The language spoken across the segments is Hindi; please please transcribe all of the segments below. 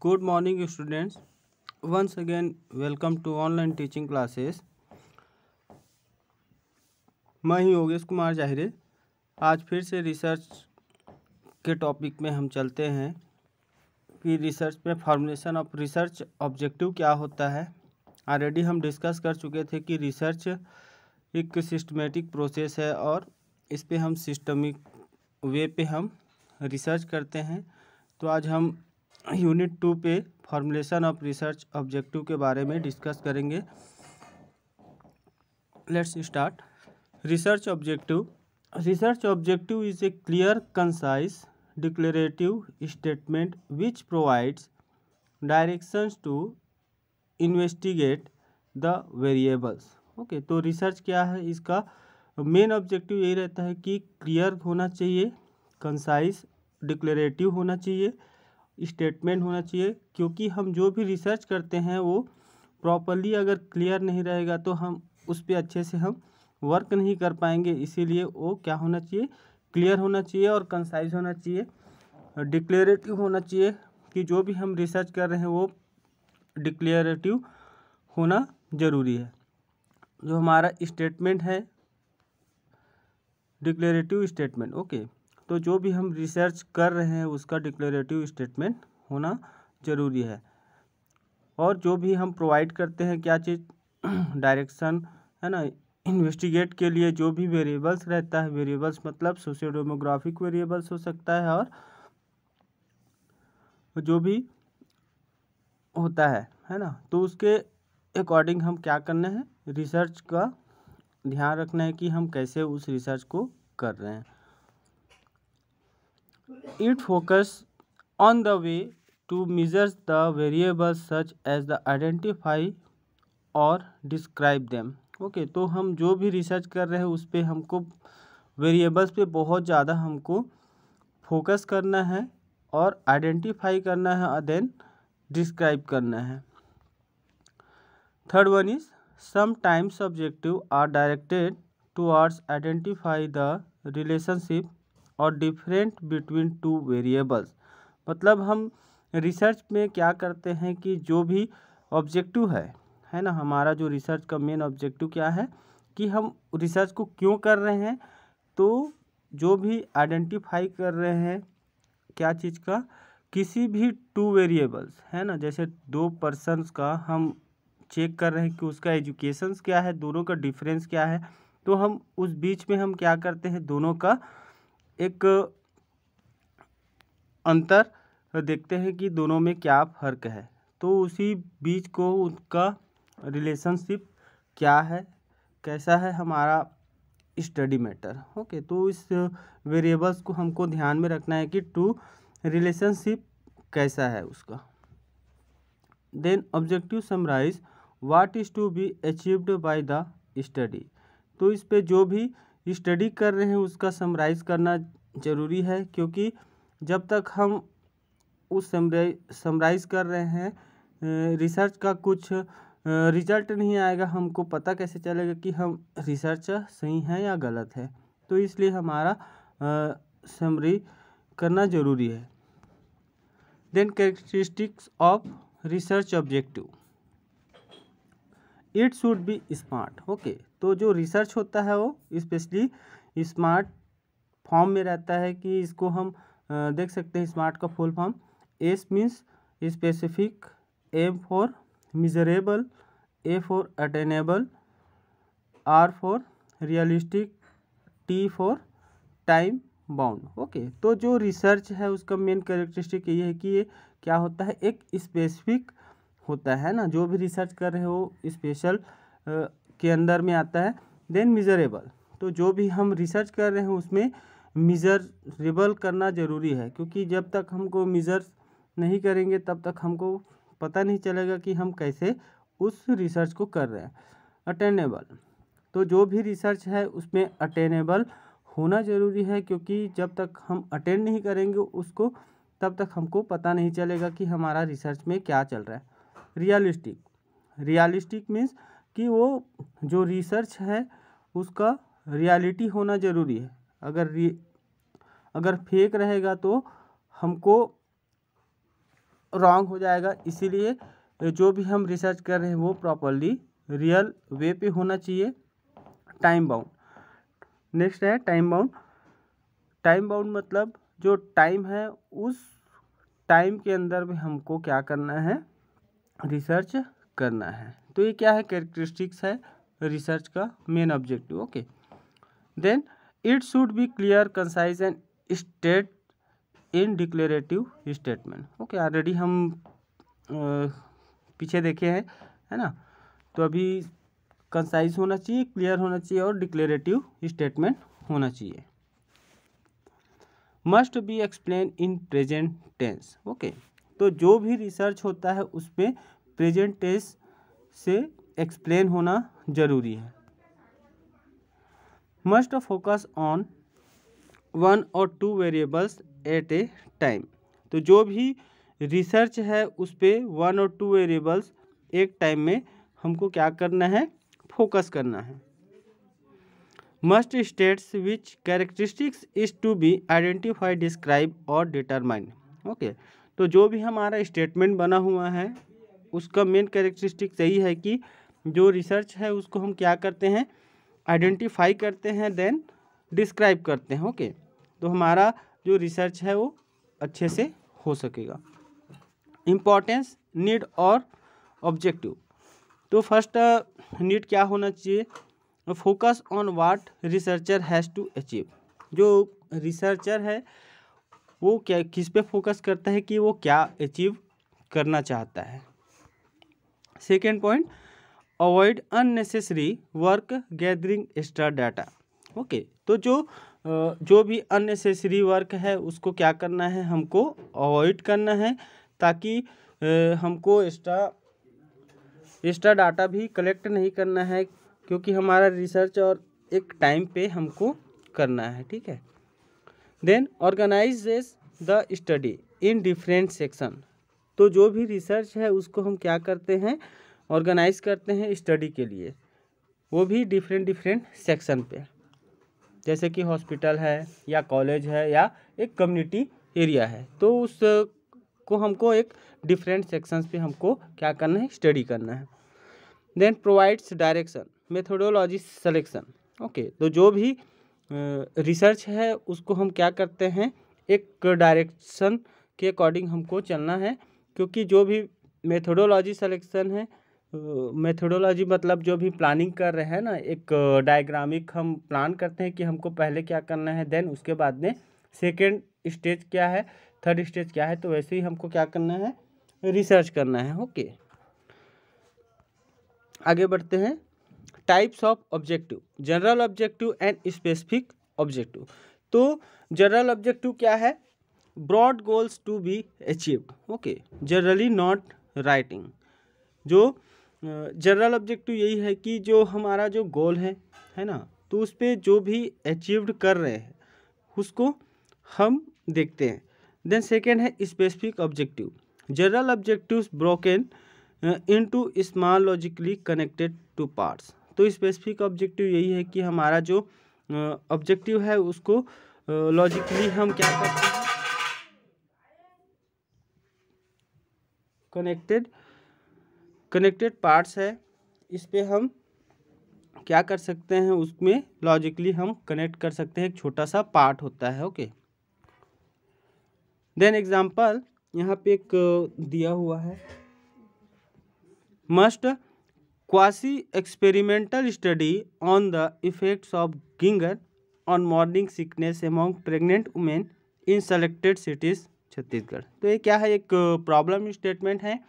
Good morning students. Once again welcome to online teaching classes. मैं ही योगेश कुमार जाहिरे। आज फिर से रिसर्च के टॉपिक में हम चलते हैं कि रिसर्च में फॉर्मुलेशन ऑफ रिसर्च ऑब्जेक्टिव क्या होता है। ऑलरेडी हम डिस्कस कर चुके थे कि रिसर्च एक सिस्टमेटिक प्रोसेस है और इस पे हम सिस्टमिक वे पे हम रिसर्च करते हैं। तो आज हम यूनिट 2 पे फॉर्मुलेशन ऑफ रिसर्च ऑब्जेक्टिव के बारे में डिस्कस करेंगे। Let's start. Research objective is a clear concise declarative statement which provides directions to investigate the variables. Okay, तो रिसर्च क्या है, इसका मेन ऑब्जेक्टिव यही रहता है कि क्लियर होना चाहिए, कंसाइज, डिक्लेरेटिव होना चाहिए, स्टेटमेंट होना चाहिए। क्योंकि हम जो भी रिसर्च करते हैं वो प्रॉपरली अगर क्लियर नहीं रहेगा तो हम उस पर अच्छे से हम वर्क नहीं कर पाएंगे। इसीलिए वो क्या होना चाहिए, क्लियर होना चाहिए और कंसाइज होना चाहिए, डिक्लेरेटिव होना चाहिए कि जो भी हम रिसर्च कर रहे हैं वो डिक्लेरेटिव होना ज़रूरी है। जो हमारा स्टेटमेंट है डिक्लेरेटिव स्टेटमेंट, ओके, तो जो भी हम रिसर्च कर रहे हैं उसका डिक्लेरेटिव स्टेटमेंट होना ज़रूरी है। और जो भी हम प्रोवाइड करते हैं क्या चीज़, डायरेक्शन है ना, इन्वेस्टिगेट के लिए जो भी वेरिएबल्स रहता है, वेरिएबल्स मतलब सोशियो डेमोग्राफिक वेरिएबल्स हो सकता है और जो भी होता है ना, तो उसके अकॉर्डिंग हम क्या करना है, रिसर्च का ध्यान रखना है कि हम कैसे उस रिसर्च को कर रहे हैं। It focus on the way to measure the variables such as the identify और डिस्क्राइब देम। ओके, तो हम जो भी रिसर्च कर रहे हैं उस पर हमको वेरिएबल्स पे बहुत ज़्यादा हमको फोकस करना है और आइडेंटिफाई करना है और देन डिस्क्राइब करना है। Third one is sometimes objective are directed towards identify the relationship और डिफरेंट बिटवीन टू वेरिएबल्स। मतलब हम रिसर्च में क्या करते हैं कि जो भी ऑब्जेक्टिव है ना, हमारा जो रिसर्च का मेन ऑब्जेक्टिव क्या है कि हम रिसर्च को क्यों कर रहे हैं, तो जो भी आइडेंटिफाई कर रहे हैं क्या चीज़ का, किसी भी टू वेरिएबल्स है ना, जैसे दो पर्सन्स का हम चेक कर रहे हैं कि उसका एजुकेशंस क्या है, दोनों का डिफरेंस क्या है, तो हम उस बीच में हम क्या करते हैं, दोनों का एक अंतर देखते हैं कि दोनों में क्या फ़र्क है। तो उसी बीच को उसका रिलेशनशिप क्या है, कैसा है हमारा स्टडी मैटर। ओके, तो इस वेरिएबल्स को हमको ध्यान में रखना है कि टू रिलेशनशिप कैसा है उसका। Then objective summarize what is to be achieved by the study. तो इस पे जो भी स्टडी कर रहे हैं उसका समराइज करना ज़रूरी है, क्योंकि जब तक हम उस समराइज कर रहे हैं रिसर्च का कुछ रिजल्ट नहीं आएगा, हमको पता कैसे चलेगा कि हम रिसर्च सही है या गलत है। तो इसलिए हमारा समरी करना ज़रूरी है। Then characteristics of research objective, it should be smart. Okay, तो जो रिसर्च होता है वो स्पेशली स्मार्ट फॉर्म में रहता है कि इसको हम देख सकते हैं। स्मार्ट का full form, S means specific, M for measurable, A for attainable, R for realistic, T for time bound. Okay, तो जो रिसर्च है उसका मेन कैरेक्टरिस्टिक ये है कि ये क्या होता है, एक स्पेसिफिक होता है ना, जो भी रिसर्च कर रहे हो स्पेशल के अंदर में आता है। देन मिजरेबल, तो जो भी हम रिसर्च कर रहे हैं उसमें मिजरेबल करना ज़रूरी है, क्योंकि जब तक हमको मिजर नहीं करेंगे तब तक हमको पता नहीं चलेगा कि हम कैसे उस रिसर्च को कर रहे हैं। अटेनेबल, तो जो भी रिसर्च है उसमें अटेनेबल होना ज़रूरी है, क्योंकि जब तक हम अटेंड नहीं करेंगे उसको तब तक हमको पता नहीं चलेगा कि हमारा रिसर्च में क्या चल रहा है। रियलिस्टिक मीन्स कि वो जो रिसर्च है उसका रियलिटी होना ज़रूरी है। अगर फेक रहेगा तो हमको रॉन्ग हो जाएगा। इसीलिए जो भी हम रिसर्च कर रहे हैं वो प्रॉपरली रियल वे पे होना चाहिए। टाइम बाउंड, नेक्स्ट है टाइम बाउंड। टाइम बाउंड मतलब जो टाइम है उस टाइम के अंदर में हमको क्या करना है, रिसर्च करना है। तो ये क्या है, कैरेक्टरिस्टिक्स है रिसर्च का main objective. Okay, then it should be clear, concise and state in declarative statement. Okay, already हम पीछे देखे हैं, है ना। तो अभी कंसाइज होना चाहिए, क्लियर होना चाहिए और डिक्लेरेटिव स्टेटमेंट होना चाहिए। Must be explain in present tense. Okay, तो जो भी रिसर्च होता है उसमें प्रेजेंट टेंस से एक्सप्लेन होना जरूरी है। मस्ट फोकस ऑन 1 और 2 वेरिएबल्स एट ए टाइम। तो जो भी रिसर्च है उस पर 1 और 2 वेरिएबल्स एक टाइम में हमको क्या करना है, फोकस करना है। Must states which characteristics is to be identify, describe और डिटरमाइन। ओके, तो जो भी हमारा स्टेटमेंट बना हुआ है उसका मेन कैरेक्टरिस्टिक्स यही है कि जो रिसर्च है उसको हम क्या करते हैं, आइडेंटिफाई करते हैं, देन डिस्क्राइब करते हैं। ओके, तो हमारा जो रिसर्च है वो अच्छे से हो सकेगा। इम्पोर्टेंस, नीड और ऑब्जेक्टिव। तो फर्स्ट नीड क्या होना चाहिए, focus on what researcher has to achieve. जो रिसर्चर है वो क्या किस पे फोकस करता है कि वो क्या अचीव करना चाहता है। Second point, avoid unnecessary work gathering extra data. Okay, तो जो भी अननेसेसरी वर्क है उसको क्या करना है, हमको अवॉइड करना है, ताकि हमको एक्स्ट्रा डाटा भी कलेक्ट नहीं करना है, क्योंकि हमारा रिसर्च और एक टाइम पे हमको करना है। ठीक है, then organizes the study in different section. तो जो भी रिसर्च है उसको हम क्या करते हैं, ऑर्गेनाइज करते हैं स्टडी के लिए, वो भी डिफरेंट सेक्शन पे, जैसे कि हॉस्पिटल है या कॉलेज है या एक कम्युनिटी एरिया है, तो उस को हमको एक डिफरेंट सेक्शंस पे हमको क्या करना है, स्टडी करना है। Then provides direction, methodology selection. Okay, तो जो भी रिसर्च है उसको हम क्या करते हैं, एक डायरेक्शन के अकॉर्डिंग हमको चलना है, क्योंकि जो भी मेथोडोलॉजी सिलेक्शन है, मेथोडोलॉजी मतलब जो भी प्लानिंग कर रहे हैं ना, एक डायग्रामिक हम प्लान करते हैं कि हमको पहले क्या करना है, देन उसके बाद में सेकेंड स्टेज क्या है, थर्ड स्टेज क्या है, तो वैसे ही हमको क्या करना है, रिसर्च करना है। ओके, आगे बढ़ते हैं। Types of objective, general objective and specific objective. तो जनरल ऑब्जेक्टिव क्या है, broad goals to be achieved. Okay, generally not writing. जो जनरल ऑब्जेक्टिव यही है कि जो हमारा जो गोल है ना, तो उस पर जो भी अचीव्ड कर रहे हैं उसको हम देखते हैं। देन सेकेंड है specific objective. General objectives broken into small logically connected two parts. तो स्पेसिफिक ऑब्जेक्टिव यही है कि हमारा जो ऑब्जेक्टिव है उसको लॉजिकली हम क्या करते हैं, कनेक्टेड पार्ट्स है, इस पे हम क्या कर सकते हैं, उसमें लॉजिकली हम कनेक्ट कर सकते हैं, एक छोटा सा पार्ट होता है। ओके, देन एग्जांपल यहाँ पे एक दिया हुआ है, must quasi experimental study on the effects of ginger on morning sickness among pregnant women in selected cities Chhattisgarh. तो ये क्या है, एक प्रॉब्लम स्टेटमेंट है,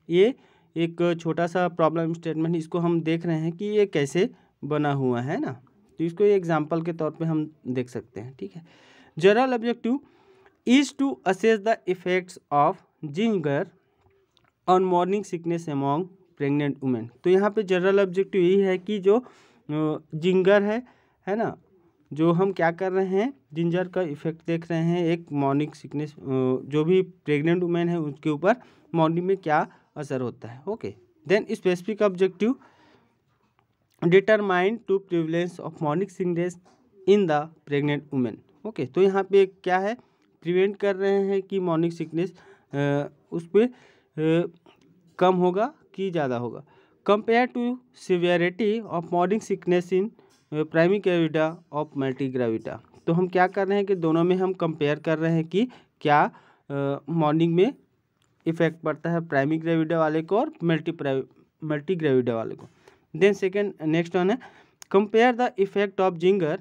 ये एक छोटा सा प्रॉब्लम स्टेटमेंट, इसको हम देख रहे हैं कि ये कैसे बना हुआ है ना, तो इसको एग्जांपल के तौर पे हम देख सकते हैं। ठीक है, general objective is to assess the effects of ginger on morning sickness among pregnant women. तो यहाँ पे जनरल ऑब्जेक्टिव यही है कि जो जिंगर है ना, जो हम क्या कर रहे हैं, जिंजर का इफेक्ट देख रहे हैं एक मॉर्निंग सिकनेस, जो भी प्रेग्नेंट वुमेन है उसके ऊपर मॉर्निंग में क्या असर होता है। Okay, then specific objective determine to prevalence of morning sickness in the pregnant women. Okay, तो यहाँ पे क्या है, प्रिवेंट कर रहे हैं कि मॉर्निंग सिकनेस उस पर कम होगा कि ज़्यादा होगा। Compare to severity of morning sickness in primary gravida of multi gravida. तो हम क्या कर रहे हैं कि दोनों में हम कंपेयर कर रहे हैं कि क्या मॉर्निंग में इफेक्ट पड़ता है प्राइमरी ग्रेविडा वाले को और मल्टी ग्रेविडा वाले को। देन सेकेंड नेक्स्ट वन है compare the effect of ginger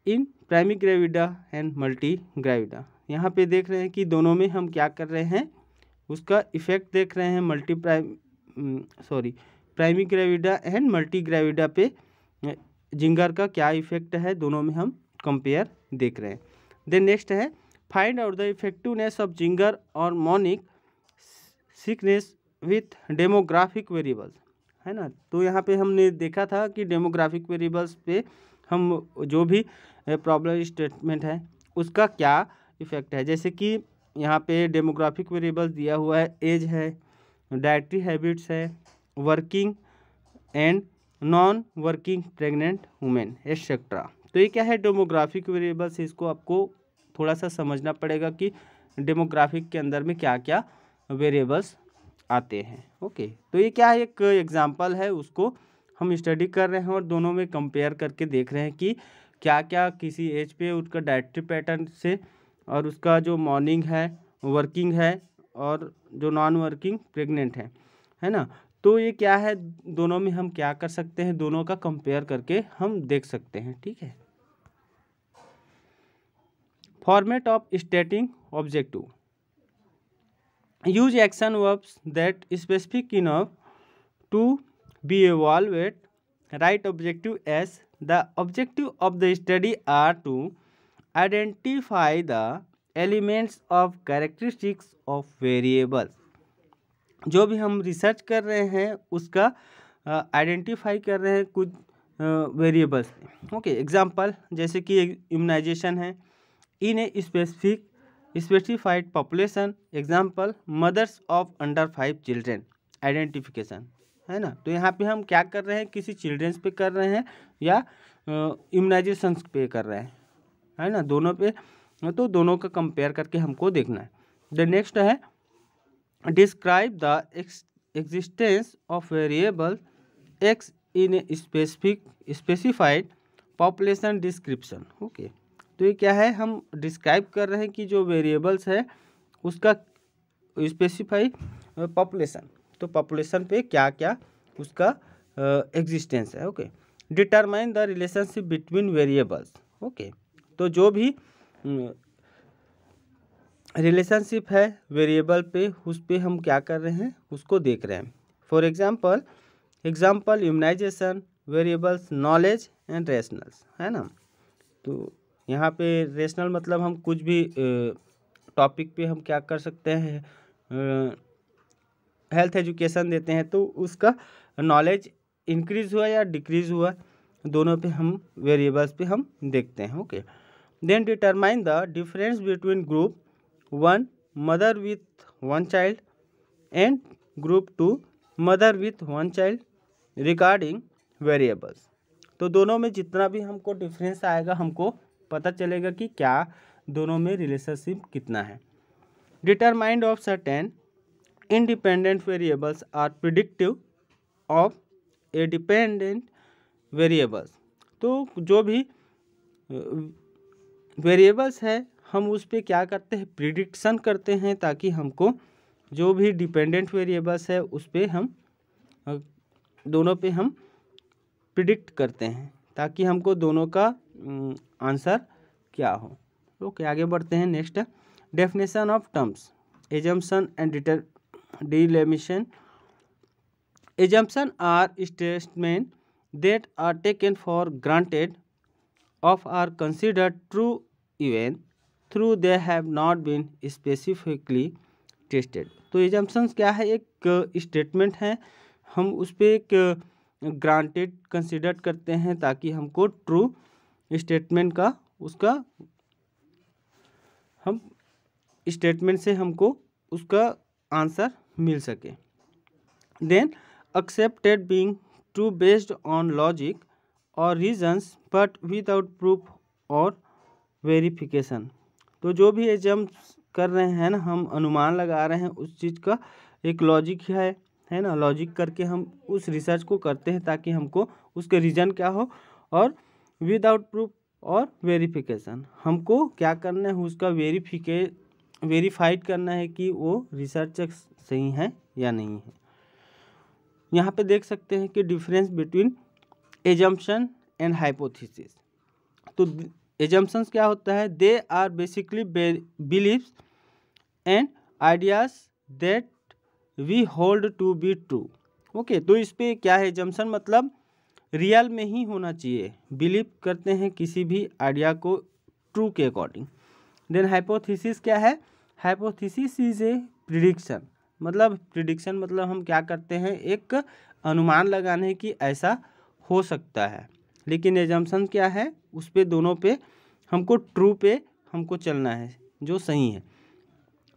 in primary gravida and multi gravida. यहाँ पे देख रहे हैं कि दोनों में हम क्या कर रहे हैं, उसका इफेक्ट देख रहे हैं primary gravida and multi gravida पे जिंगर का क्या इफेक्ट है, दोनों में हम कंपेयर देख रहे हैं। देन नेक्स्ट है find out the effectiveness of ginger और morning sickness with demographic variables, है ना। तो यहाँ पे हमने देखा था कि डेमोग्राफिक वेरिएबल्स पे हम जो भी प्रॉब्लम स्टेटमेंट है उसका क्या इफेक्ट है। जैसे कि यहाँ पे डेमोग्राफिक वेरिएबल्स दिया हुआ है, एज है, डाइटरी हैबिट्स है, working and non working pregnant women etcetera. तो ये क्या है डेमोग्राफिक वेरिएबल्स, इसको आपको थोड़ा सा समझना पड़ेगा कि डेमोग्राफिक के अंदर में क्या क्या वेरिएबल्स आते हैं। ओके, तो ये क्या है, एक एग्जांपल है, उसको हम स्टडी कर रहे हैं और दोनों में कंपेयर करके देख रहे हैं कि क्या क्या किसी एज पे उसका डाइटरी पैटर्न से और उसका जो मॉर्निंग है, वर्किंग है और जो नॉन वर्किंग प्रेग्नेंट है ना। तो ये क्या है, दोनों में हम क्या कर सकते हैं, दोनों का कंपेयर करके हम देख सकते हैं। ठीक है, format of stating objective, use action verbs that specific enough to be evaluated. Write objective as the objective of the study are to identify the elements of characteristics of variables. जो भी हम रिसर्च कर रहे हैं उसका आइडेंटिफाई कर रहे हैं कुछ वेरिएबल्स। ओके, एग्जांपल जैसे कि इम्यूनाइजेशन है in a specified population, example mothers of under 5 children, identification, है ना। तो यहाँ पे हम क्या कर रहे हैं, किसी चिल्ड्रेंस पे कर रहे हैं या इम्यूनाइजेशन पे कर रहे हैं, है ना, दोनों पे। तो दोनों का कंपेयर करके हमको देखना है। द नेक्स्ट है describe the existence of variable x in a specified population description. Okay, तो ये क्या है, हम डिस्क्राइब कर रहे हैं कि जो वेरिएबल्स है उसका स्पेसिफाई पॉपुलेशन, तो पॉपुलेशन पे क्या क्या उसका एग्जिस्टेंस है। Okay, determine the relationship between variables. Okay, तो जो भी रिलेशनशिप है वेरिएबल पे, उस पे हम क्या कर रहे हैं, उसको देख रहे हैं। For example immunization variables knowledge and rationales, है ना। तो यहाँ पे रेशनल मतलब हम कुछ भी टॉपिक पे हम क्या कर सकते हैं, हेल्थ एजुकेशन देते हैं तो उसका नॉलेज इंक्रीज हुआ या डिक्रीज हुआ, दोनों पे हम वेरिएबल्स पे हम देखते हैं। Okay, then determine the difference between group 1 mother with 1 child and group 2 mother with 1 child regarding variables. तो दोनों में जितना भी हमको डिफरेंस आएगा हमको पता चलेगा कि क्या दोनों में रिलेशनशिप कितना है। Determined of certain independent variables are predictive of a dependent variables। तो जो भी वेरिएबल्स है हम उस पे क्या करते हैं, प्रिडिक्शन करते हैं, ताकि हमको जो भी डिपेंडेंट वेरिएबल्स है उस पे हम दोनों पे हम प्रिडिक्ट करते हैं ताकि हमको दोनों का आंसर क्या हो। ओके, आगे बढ़ते हैं। Next definition of terms, assumption and delimitation। Assumptions are statements that are taken for granted of are considered true even though they have not been specifically tested। तो assumptions क्या है, एक स्टेटमेंट है, हम उस पर एक ग्रांटेड कंसिडर करते हैं ताकि हमको ट्रू स्टेटमेंट का उसका हम स्टेटमेंट से हमको उसका आंसर मिल सके। Then accepted being true based on logic और रीजंस बट विदाउट प्रूफ और वेरिफिकेशन। तो जो भी कर रहे हैं ना, हम अनुमान लगा रहे हैं उस चीज़ का एक लॉजिक है ना, लॉजिक करके हम उस रिसर्च को करते हैं ताकि हमको उसके रीज़न क्या हो, और विदाउट प्रूफ और वेरिफिकेशन हमको क्या करना है, उसका वेरीफाइड करना है कि वो रिसर्च सही है या नहीं है। यहाँ पे देख सकते हैं कि difference between assumption and hypothesis. तो एजम्पशंस क्या होता है, they are basically beliefs and ideas that we hold to be true. Okay, तो इस पे क्या है, एजम्पशन मतलब रियल में ही होना चाहिए, बिलीव करते हैं किसी भी आइडिया को ट्रू के अकॉर्डिंग। देन हाइपोथेसिस क्या है, हाइपोथेसिस इज ए प्रिडिक्शन, मतलब हम क्या करते हैं, एक अनुमान लगाने की ऐसा हो सकता है। लेकिन एजम्पशन क्या है, उस पे दोनों पे हमको ट्रू पे हमको चलना है, जो सही है।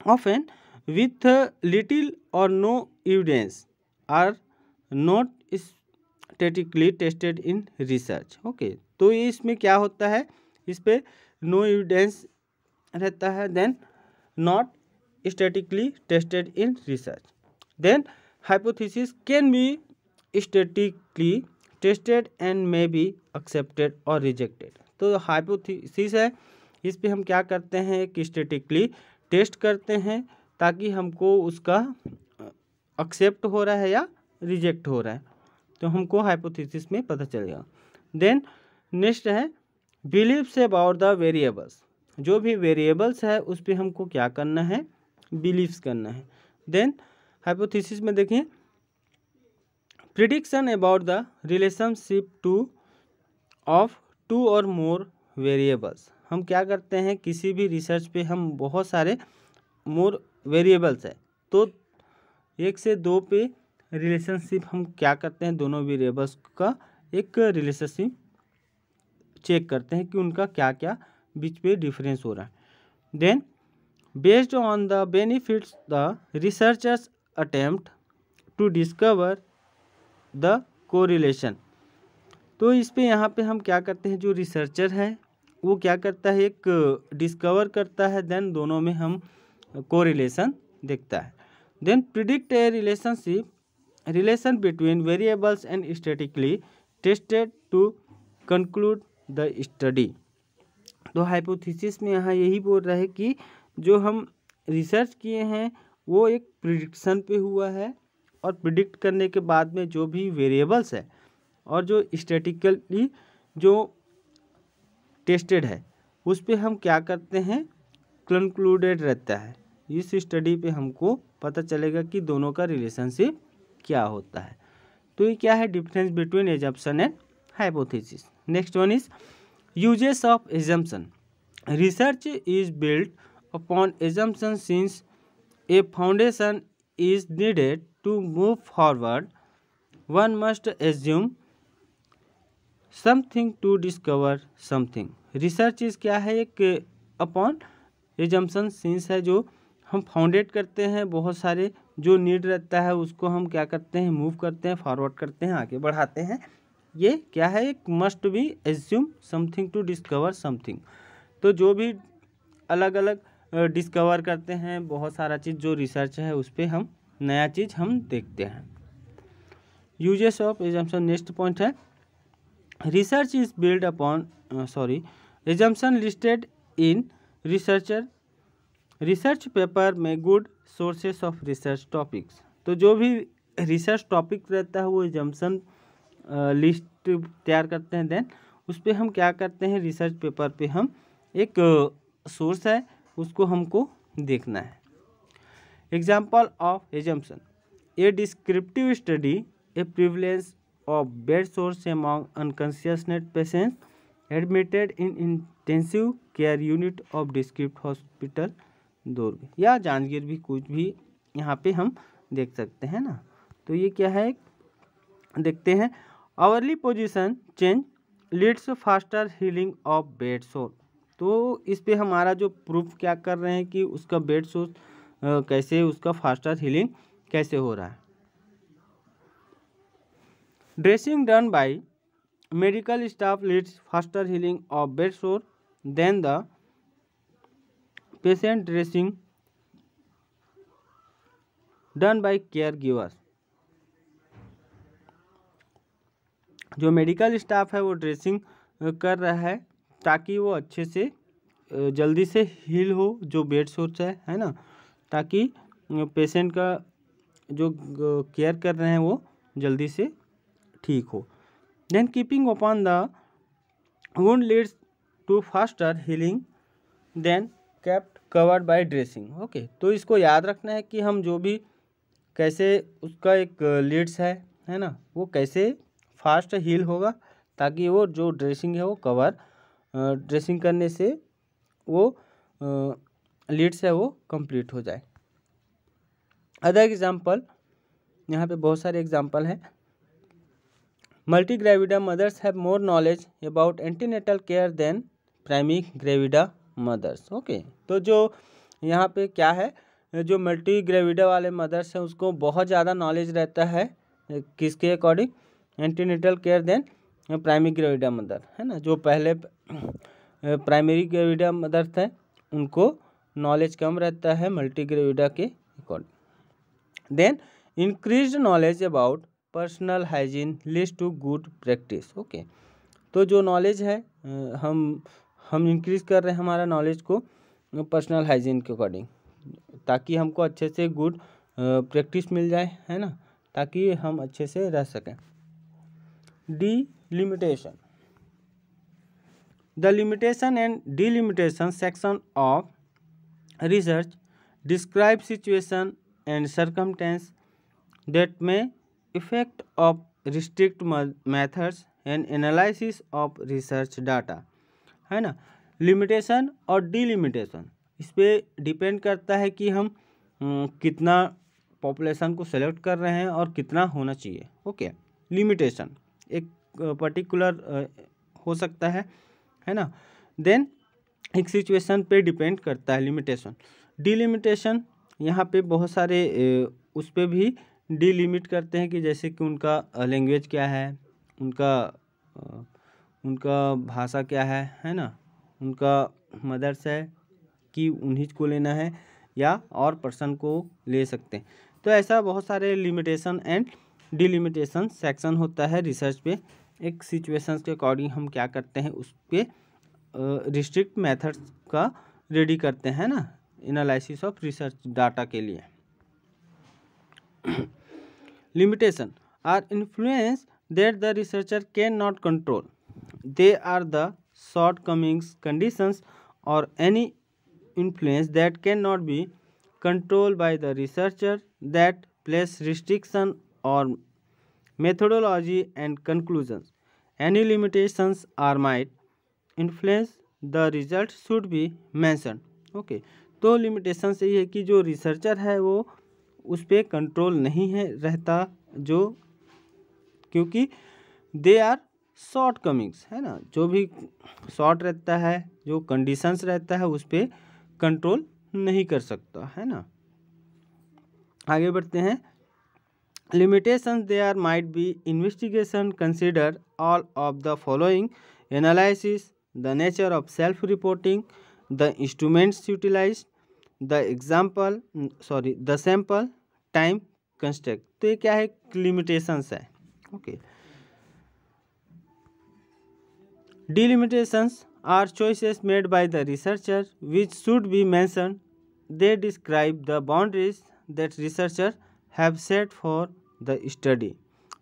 ऑफन विथ लिटिल और no evidence are not statically tested in research. Okay, तो ये इसमें क्या होता है, इस पे नो एविडेंस रहता है, then not statically tested in research. Then hypothesis can be statically tested and may be accepted और रिजेक्टेड। तो हाइपोथेसिस है, इस पे हम क्या करते हैं कि स्टैटिकली टेस्ट करते हैं ताकि हमको उसका एक्सेप्ट हो रहा है या रिजेक्ट हो रहा है, तो हमको हाइपोथेसिस में पता चलेगा। देन नेक्स्ट है बिलीव्स अबाउट द वेरिएबल्स, जो भी वेरिएबल्स है उस पर हमको क्या करना है, बिलीव्स करना है। देन हाइपोथेसिस में देखिए prediction about the relationship of two और मोर वेरिएबल्स। हम क्या करते हैं, किसी भी रिसर्च पे हम बहुत सारे मोर वेरिएबल्स है, तो एक से दो पे रिलेशनशिप हम क्या करते हैं, दोनों वेरिएबल्स का एक रिलेशनशिप चेक करते हैं कि उनका क्या क्या बीच पे डिफरेंस हो रहा है। Then based on the benefits the researchers attempt to discover the correlation. तो इस पे यहाँ पे हम क्या करते हैं, जो रिसर्चर है वो क्या करता है, एक डिस्कवर करता है, देन दोनों में हम कोरिलेशन देखता है। Then predict a relation between variables and statically tested to conclude the study. तो हाइपोथेसिस में यहाँ यही बोल रहा है कि जो हम रिसर्च किए हैं वो एक प्रिडिक्शन पे हुआ है, और प्रिडिक्ट करने के बाद में जो भी वेरिएबल्स है और जो स्टैटिकली जो टेस्टेड है उस पे हम क्या करते हैं, कंक्लूडेड रहता है। इस स्टडी पे हमको पता चलेगा कि दोनों का रिलेशनशिप क्या होता है। तो ये क्या है, difference between assumption and hypothesis. Next one is uses of assumption. Research is built upon assumption since A foundation is needed to move forward. One must assume something to discover something. Research is क्या है, एक अपॉन एजम्पशन सिंस है, जो हम फाउंडेट करते हैं, बहुत सारे जो नीड रहता है उसको हम क्या करते हैं, मूव करते हैं, फॉरवर्ड करते हैं, आगे बढ़ाते हैं। ये क्या है, एक must be assume something to discover something. तो जो भी अलग अलग डिस्कवर करते हैं, बहुत सारा चीज़ जो रिसर्च है उस पर हम नया चीज़ हम देखते हैं। Uses of assumption. Next point है research is build upon assumption listed in research paper में good sources of research topics. तो जो भी रिसर्च टॉपिक रहता है वो एजम्पशन लिस्ट तैयार करते हैं, देन उस पर हम क्या करते हैं, रिसर्च पेपर पे हम एक सोर्स है उसको हमको देखना है। Example of assumption, a descriptive study, a prevalence of bed sores among unconsciousness patients admitted in intensive care unit of district hospital Durg, या जांजगीर भी कुछ भी यहाँ पे हम देख सकते हैं ना। तो ये क्या है, देखते हैं। Hourly position change leads faster healing of bed sore. तो इस पे हमारा जो प्रूफ क्या कर रहे हैं कि उसका बेड सोर कैसे, उसका फास्टर हीलिंग कैसे हो रहा है। Dressing done by medical staff leads faster healing of bed sore then the patient dressing done by care givers. जो मेडिकल स्टाफ है वो ड्रेसिंग कर रहा है ताकि वो अच्छे से जल्दी से हील हो जो बेड सोर्स है ना, ताकि पेशेंट का जो केयर कर रहे हैं वो जल्दी से ठीक हो। Then keeping upon the wound leads to faster healing then kept covered by dressing. Okay, तो इसको याद रखना है कि हम जो भी कैसे उसका एक लीड्स है ना, वो कैसे फास्ट हील होगा ताकि वो जो ड्रेसिंग है वो कवर ड्रेसिंग करने से वो लीड्स है वो कंप्लीट हो जाए। अदर एग्जाम्पल, यहाँ पे बहुत सारे एग्जाम्पल हैं। Multi gravida mothers have more knowledge about antenatal care then primary gravida mothers. Okay, तो जो यहाँ पे क्या है, जो मल्टी ग्रेविडा वाले मदर्स हैं उसको बहुत ज़्यादा नॉलेज रहता है किसके according, antenatal care then primary gravida mother, है ना। जो पहले प्राइमरी ग्रेविडा मदर थे उनको नॉलेज कम रहता है मल्टी ग्रेविडा के according. Then increase knowledge about personal hygiene leads to good practice. Okay, तो जो नॉलेज है हम इंक्रीज कर रहे हैं हमारा नॉलेज को पर्सनल हाइजीन के अकॉर्डिंग, ताकि हमको अच्छे से गुड प्रैक्टिस मिल जाए, है ना, ताकि हम अच्छे से रह सकें। Delimitation, the limitation and delimitation section of research describe situation and circumstance that may affect of restrict methods and analysis of research data, है ना। लिमिटेशन और डिलिमिटेशन इस पर डिपेंड करता है कि हम कितना पॉपुलेशन को सेलेक्ट कर रहे हैं और कितना होना चाहिए। ओके, लिमिटेशन एक पर्टिकुलर हो सकता है ना। देन एक सिचुएशन पे डिपेंड करता है लिमिटेशन। डिलिमिटेशन यहाँ पे बहुत सारे उस पर भी डिलिमिट करते हैं कि जैसे कि उनका लैंग्वेज क्या है, उनका भाषा क्या है ना, उनका मदर्स है कि उन्हीं को लेना है या और पर्सन को ले सकते हैं। तो ऐसा बहुत सारे लिमिटेशन एंड डिलिमिटेशन सेक्शन होता है रिसर्च पे। एक सिचुएशंस के अकॉर्डिंग हम क्या करते हैं उस पर रिस्ट्रिक्ट मेथड्स का रेडी करते हैं ना, एनालिसिस ऑफ रिसर्च डाटा के लिए। Limitation are influence that the researcher can not control, they are the short comings conditions और any influence that can not be control by the researcher that place restriction और methodology and conclusions. Any limitations are might influence the result should be mentioned. Okay, तो लिमिटेशन से ये है कि जो रिसर्चर है वो उस पर कंट्रोल नहीं है रहता, जो क्योंकि दे आर शॉर्ट कमिंग्स, है ना, जो भी शॉर्ट रहता है, जो कंडीशंस रहता है उस पर कंट्रोल नहीं कर सकता, है ना। आगे बढ़ते हैं। Limitations there might be investigation consider all of the following: analysis, the nature of self-reporting, the instruments utilized, the sample, time constraint। तो ये क्या है, limitations है। Okay, delimitations are choices made by the researcher which should be mentioned. They describe the boundaries that researcher have set for the study।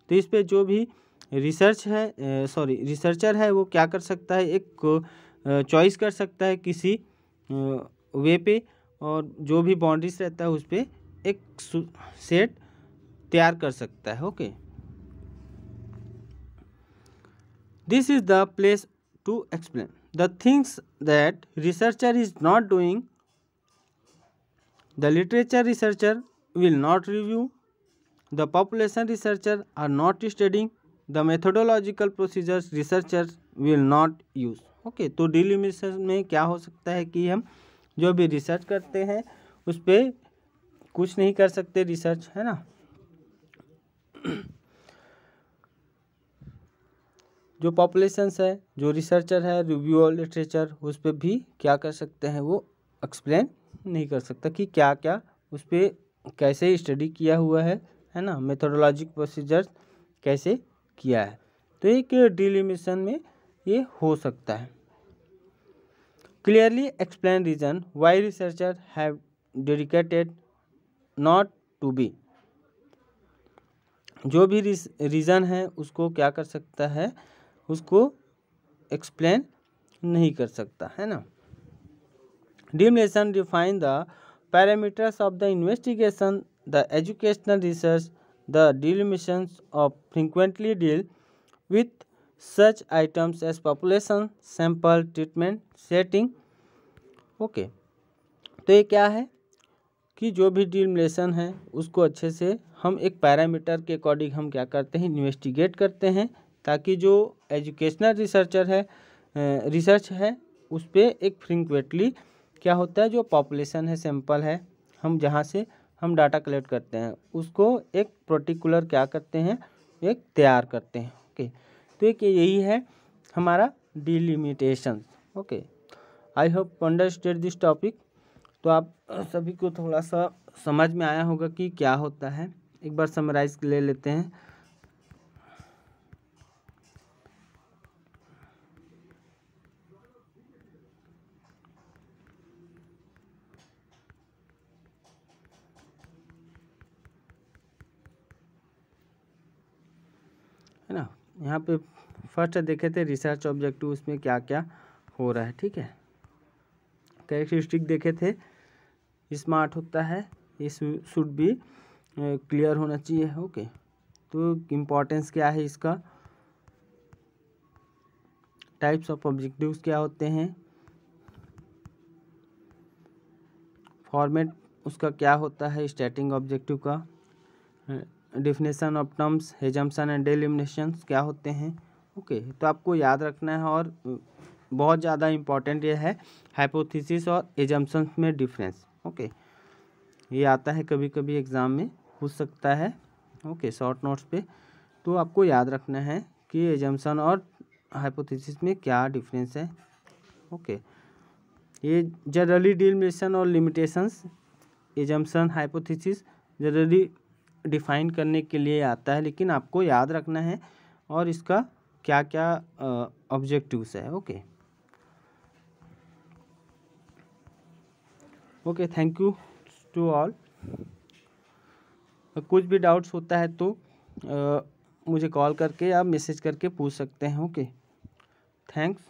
तो इस पे जो भी रिसर्चर है वो क्या कर सकता है, एक चॉइस कर सकता है किसी वे पे, और जो भी बाउंड्रीज रहता है उस पे एक सेट तैयार कर सकता है। Okay, this is the place to explain the things that researcher is not doing. The literature researcher will not review, the population researcher are not studying, the methodological procedures researchers will not use। Okay, तो डिलिमिटेशन में क्या हो सकता है कि हम जो भी रिसर्च करते हैं उस पर कुछ नहीं कर सकते रिसर्च, है ना। जो पॉपुलेशंस है, जो रिसर्चर है, रिव्यू और लिटरेचर, उस पर भी क्या कर सकते हैं, वो एक्सप्लेन नहीं कर सकता कि क्या क्या उस पर कैसे स्टडी किया हुआ है ना, मेथोडोलॉजिक प्रोसीजर्स कैसे किया है। तो एक डिलिमिशन में ये हो सकता है। Clearly explain reason why researcher have dedicated not to be, जो भी रीज़न है उसको क्या कर सकता है, उसको एक्सप्लेन नहीं कर सकता है ना। Delimitation define the parameters of the investigation, the educational research, the delimitations of frequently deal with such items as population, sample, treatment, setting. Okay, तो ये क्या है कि जो भी डिलिमिनेशन है उसको अच्छे से हम एक पैरामीटर के अकॉर्डिंग हम क्या करते हैं, इन्वेस्टिगेट करते हैं, ताकि जो एजुकेशनल रिसर्च है उस पर एक फ्रीक्वेंटली क्या होता है, जो पॉपुलेशन है, सैंपल है, हम जहाँ से हम डाटा कलेक्ट करते हैं उसको एक पर्टिकुलर क्या करते हैं, एक तैयार करते हैं। ओके, तो एक यही है हमारा delimitation. Okay, I hope understand this topic. तो आप सभी को थोड़ा सा समझ में आया होगा कि क्या होता है। एक बार समराइज ले लेते हैं। है ना, यहाँ पे फर्स्ट देखे थे रिसर्च ऑब्जेक्टिव, उसमें क्या क्या हो रहा है। ठीक है, कैरेक्टरिस्टिक देखे थे, स्मार्ट होता है, ये शुड बी क्लियर होना चाहिए। ओके, तो इम्पोर्टेंस क्या है इसका, टाइप्स ऑफ ऑब्जेक्टिव्स क्या होते हैं, फॉर्मेट उसका क्या होता है, स्टैटिक ऑब्जेक्टिव का, definition of terms, assumption and delimitations क्या होते हैं। ओके, तो आपको याद रखना है। और बहुत ज़्यादा इम्पॉर्टेंट ये है हाइपोथेसिस और एजम्पशंस में डिफरेंस। ओके, ये आता है कभी कभी एग्ज़ाम में पूछ सकता है। ओके, शॉर्ट नोट्स पे, तो आपको याद रखना है कि एजम्पशन और हाइपोथेसिस में क्या डिफरेंस है। ओके, ये जनरली डिलिमिनेशन और limitations, assumption, hypothesis generally define करने के लिए आता है, लेकिन आपको याद रखना है और इसका क्या क्या ऑब्जेक्टिव्स है। Okay okay, thank you to all. कुछ भी डाउट्स होता है तो मुझे कॉल करके या मैसेज करके पूछ सकते हैं। Okay, thanks.